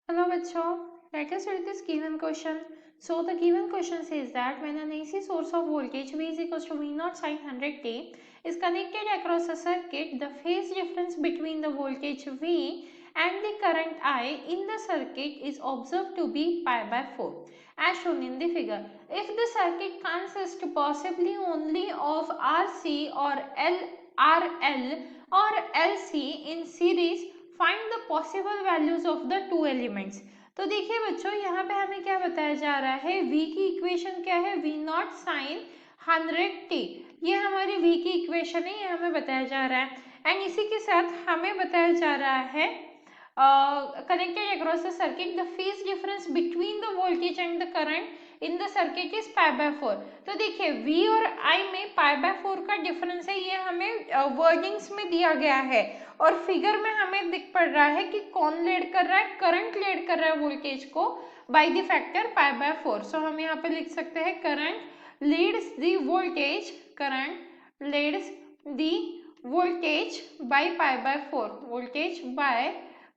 Hello, bachcho. Let us read this given question. So the given question says that when an AC source of voltage V is equals to V naught sin 100t is connected across a circuit, the phase difference between the voltage V and the current I in the circuit is observed to be pi by 4 as shown in the figure. If the circuit consists possibly only of RC or RL or LC in series, find the possible values of the two elements. तो देखिए बच्चों, यहाँ पे हमें क्या बताया जा रहा है, v की इक्वेशन क्या है, v नॉट साइन 100t, ये हमारी v की इक्वेशन है, ये हमें बताया जा रहा है। एंड इसी के साथ हमें बताया जा रहा है connected across the circuit, the phase difference between the voltage and the current in the circuit is pi by 4। तो देखिए V और I में पाई बाय 4 का डिफरेंस है, ये हमें वर्डिंग्स में दिया गया है और फिगर में हमें दिख पड़ रहा है कि कौन लीड कर रहा है, करंट लीड कर रहा है वोल्टेज को by the factor pi by 4। सो हम यहाँ पे लिख सकते हैं current leads the voltage, current leads the voltage by pi by 4, voltage by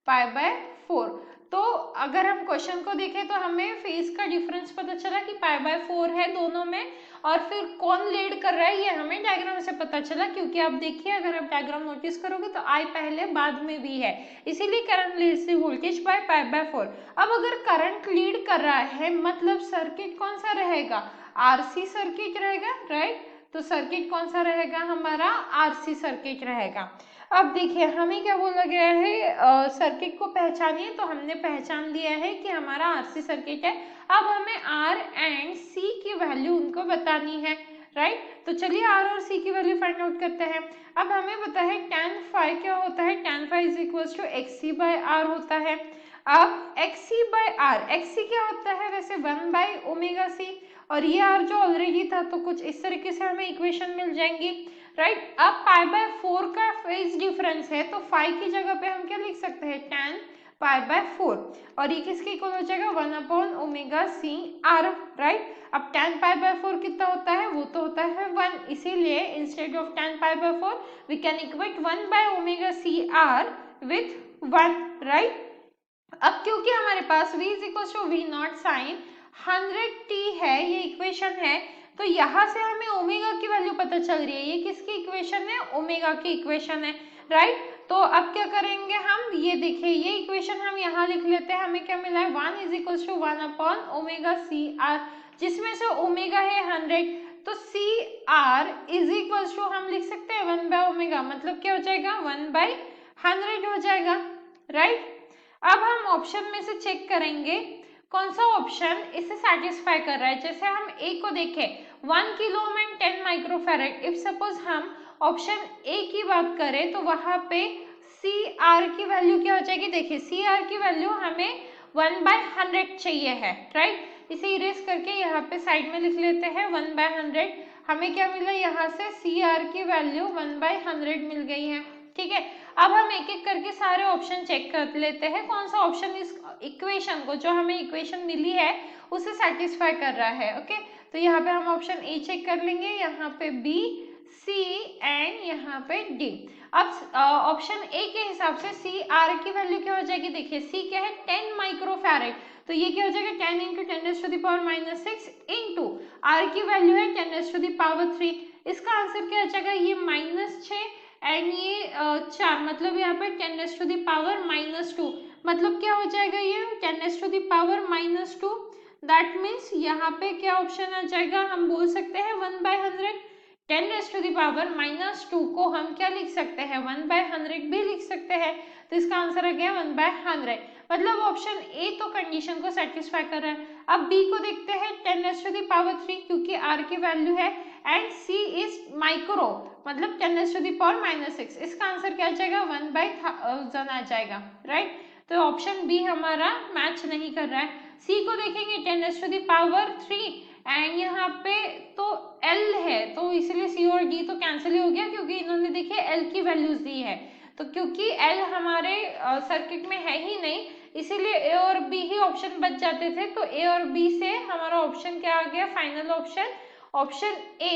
pi by 4। तो अगर हम क्वेश्चन को देखें तो हमें फेज का डिफरेंस पता चला कि पाई बाय 4 है दोनों में, और फिर कौन लीड कर रहा है ये हमें डायग्राम से पता चला, क्योंकि आप देखिए अगर आप डायग्राम नोटिस करोगे तो आई पहले बाद में भी है, इसीलिए current leads the voltage by pi by 4। अब अगर करंट लीड कर रहा है मतलब सर्किट कौन सा रहेगा, आरसी सर्किट रहेगा, राइट। तो सर्किट कौन सा रहेगा, हमारा आरसी सर्किट रहेगा। अब देखिए हमें क्या बोला गया है, सर्किट को पहचानिए, तो हमने पहचान लिया है कि हमारा आरसी सर्किट है। अब हमें आर एंड सी की वैल्यू उनको बतानी है, राइट। तो चलिए आर और सी की वैल्यू फाइंड आउट करते हैं। अब हमें पता है tan फाई क्या होता है, tan phi is equal to XC by R होता है। अब एक्सी बाय आर, एक्सी क्या होता है वैसे 1 बाय ओमेगा सी, और ये आर जो ऑलरेडी था, तो कुछ इस तरीके से हमें इक्वेशन मिल जाएंगी, राइट। अब पाई बाय 4 का फेज डिफरेंस है, तो फाई की जगह पे हम क्या लिख सकते हैं, tan पाई बाय 4, और ये किसके इक्वल हो जाएगा, 1 upon omega C R, right. अब tan पाई बाय 4 कितना होता है, वो तो होता है 1, इसीलिए instead of tan pi by 4 we can equate 1 by omega C R with 1, right. अब क्योंकि हमारे पास v is equal to V naught sine 100t है, ये इक्वेशन है, तो यहाँ से हमें ओमेगा की वैल्यू पता चल रही है, ये किसकी इक्वेशन है, ओमेगा की इक्वेशन है, राइट। तो अब क्या करेंगे हम, ये देखिए ये इक्वेशन हम यहाँ लिख लेते हैं, हमें क्या मिला है, 1 is equal to 1 upon omega C R, जिसमें से ओमेगा है 100, तो C R is equal to हम लिख सकते हैं 1 बाय ओमेगा, मतलब क्या हो जाएगा, 1 बाय 100 हो जाएगा, राइट। अब हम ऑप्शन में से चेक करेंगे कौन सा ऑप्शन इसे सेटिस्फाई कर रहा है। जैसे हम ए को देखें 1 kilo ohm and 10 microfarad, if suppose हम ऑप्शन ए की बात करें तो वहां पे सी आर की वैल्यू क्या हो जाएगी, देखिए सी आर की वैल्यू हमें 1 बाय 100 चाहिए है, राइट। इसे इरेज करके यहाँ पे साइड में लिख लेते हैं 1 बाय 100, हमें क्या मिला यहाँ से सी आर की वैल्यू 1 बाय 100 मिल गई है, ठीक है। अब हम एक एक करके सारे ऑप्शन चेक कर लेते हैं कौन सा ऑप्शन इस इक्वेशन को, जो हमें इक्वेशन मिली है उसे सेटिस्फाई कर रहा है, ओके। तो यहाँ पे हम ऑप्शन ए चेक कर लेंगे, यहाँ पे बी, सी एंड यहाँ पे डी। अब ऑप्शन ए के हिसाब से सी आर की वैल्यू क्या हो जाएगी, देखिए सी क्या है 10 माइक्रोफैरेड, तो ये क्या हो जाएगा 10 इंटू 10⁻⁻6 इंटू आर की वैल्यू है 10⁻3, इसका आंसर क्या आ जाएगा, ये -6 एंड ये 4, मतलब यहाँ पे 10⁻⁻2, मतलब क्या हो जाएगा ये 10⁻⁻2, दैट मीन्स यहाँ पे क्या ऑप्शन आ जाएगा, हम बोल सकते हैं 1 बाय 100, 10⁻⁻2 को हम क्या लिख सकते हैं 1 बाय 100 भी लिख सकते हैं, तो इसका आंसर आ गया 1 बाय 100, मतलब ऑप्शन ए तो कंडीशन को सेटिस्फाई कर रहा है। अब बी को देखते हैं 10⁻3, क्योंकि आर की वैल्यू है एंड सी इज माइक्रो, मतलब 10⁻⁻6, इसका आंसर क्या आ जाएगा 1 बाय 1000 आ जाएगा, राइट। तो ऑप्शन बी हमारा मैच नहीं कर रहा है। सी को देखेंगे 10⁻3 एंड यहाँ पे तो एल है, तो इसलिए सी और डी तो कैंसिल ही हो गया, क्योंकि इन्होंने देखिए एल की वैल्यूज दी है, तो क्योंकि एल हमारे सर्किट में है ही नहीं, इसीलिए ए और बी ही ऑप्शन बच जाते थे, तो ए और बी से हमारा ऑप्शन क्या आ गया, final option, option A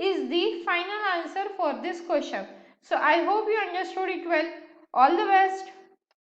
is the final answer for this question. So I hope you understood it well. All the best.